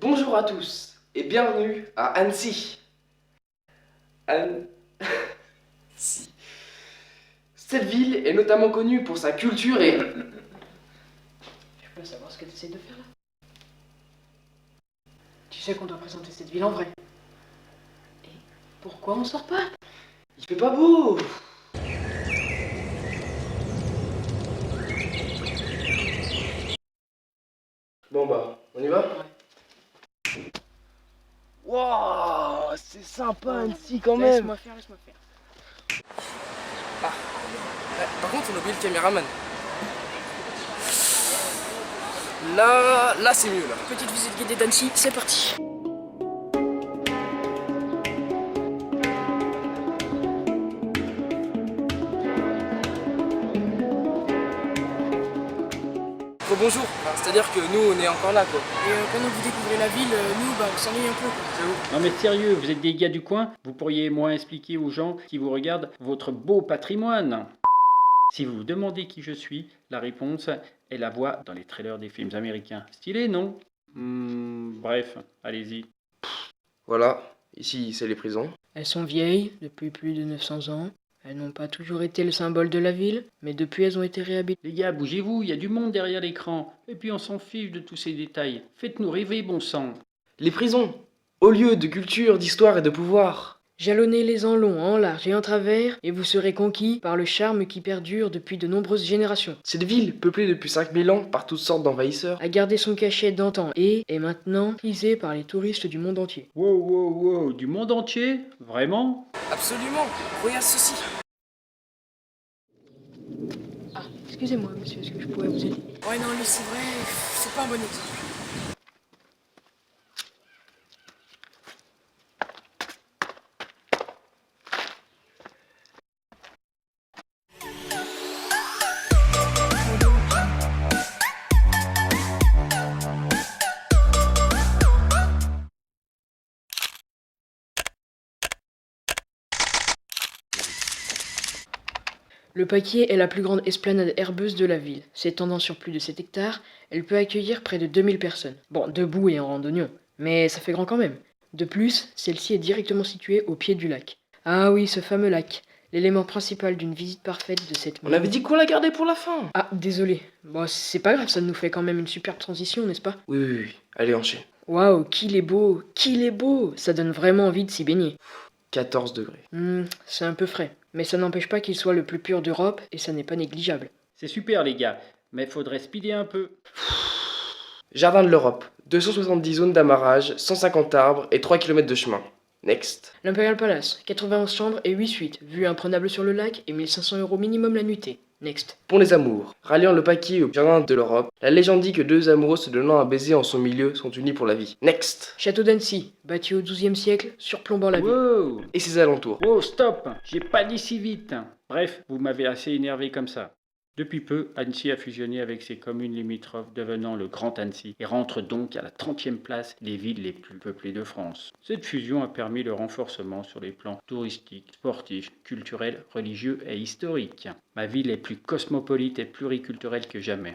Bonjour à tous et bienvenue à Annecy. Annecy. Cette ville est notamment connue pour sa culture et... Je peux savoir ce que tu essaies de faire là? Tu sais qu'on doit présenter cette ville en vrai. Et pourquoi on sort pas? Il fait pas beau. Bon bah, on y va? Waouh, c'est sympa Annecy quand même. Laisse-moi faire. Par contre, on a oublié le caméraman. Là c'est mieux là. Petite visite guidée d'Annecy, c'est parti. Bonjour, c'est-à-dire que nous on est encore là quoi. Et pendant que vous découvrez la ville, nous, on s'ennuie un peu. J'avoue. Non mais sérieux, vous êtes des gars du coin? Vous pourriez moins expliquer aux gens qui vous regardent votre beau patrimoine. Si vous vous demandez qui je suis, la réponse est la voix dans les trailers des films américains. Stylé, non? Bref, allez-y. Voilà, ici c'est les prisons. Elles sont vieilles, depuis plus de 900 ans. Elles n'ont pas toujours été le symbole de la ville, mais depuis elles ont été réhabilitées. Les gars, bougez-vous, il y a du monde derrière l'écran. Et puis on s'en fiche de tous ces détails. Faites-nous rêver, bon sang. Les prisons, au lieu de culture, d'histoire et de pouvoir. Jalonnez-les en long, en large et en travers, et vous serez conquis par le charme qui perdure depuis de nombreuses générations. Cette ville, peuplée depuis 5000 ans par toutes sortes d'envahisseurs, A gardé son cachet d'antan et est maintenant prisée par les touristes du monde entier. Wow, du monde entier? Vraiment? absolument, regarde ceci. Ah, excusez-moi, monsieur, est-ce que je pourrais vous aider? Ouais, non, lui, c'est vrai, c'est pas un bon exemple. Le Paquier est la plus grande esplanade herbeuse de la ville. S'étendant sur plus de 7 hectares, elle peut accueillir près de 2000 personnes. Bon, debout et en randonnion, mais ça fait grand quand même. De plus, celle-ci est directement située au pied du lac. Ah oui, ce fameux lac, l'élément principal d'une visite parfaite de cette On avait dit qu'on la gardait pour la fin. Ah, désolé. Bon, c'est pas grave, ça nous fait quand même une superbe transition, n'est-ce pas? Oui, allez enchaîne. Waouh, qu'il est beau! Ça donne vraiment envie de s'y baigner. 14 degrés. C'est un peu frais, mais ça n'empêche pas qu'il soit le plus pur d'Europe, et ça n'est pas négligeable. C'est super les gars, mais faudrait speeder un peu. Jardin de l'Europe, 270 zones d'amarrage, 150 arbres et 3 km de chemin. Next. L'Imperial Palace, 91 chambres et 8 suites, vue imprenable sur le lac et 1500 € minimum la nuitée. Next. Pont des Amours, ralliant le Paquier au Jardin de l'Europe, la légende dit que deux amoureux se donnant un baiser en son milieu sont unis pour la vie. Next. Château d'Annecy, bâti au XIIe siècle, surplombant la ville. Wow! Et ses alentours. Oh stop! J'ai pas dit si vite. Bref, vous m'avez assez énervé comme ça. Depuis peu, Annecy a fusionné avec ses communes limitrophes, devenant le Grand Annecy, et rentre donc à la 30e place des villes les plus peuplées de France. Cette fusion a permis le renforcement sur les plans touristiques, sportifs, culturels, religieux et historiques. Ma ville est plus cosmopolite et pluriculturelle que jamais.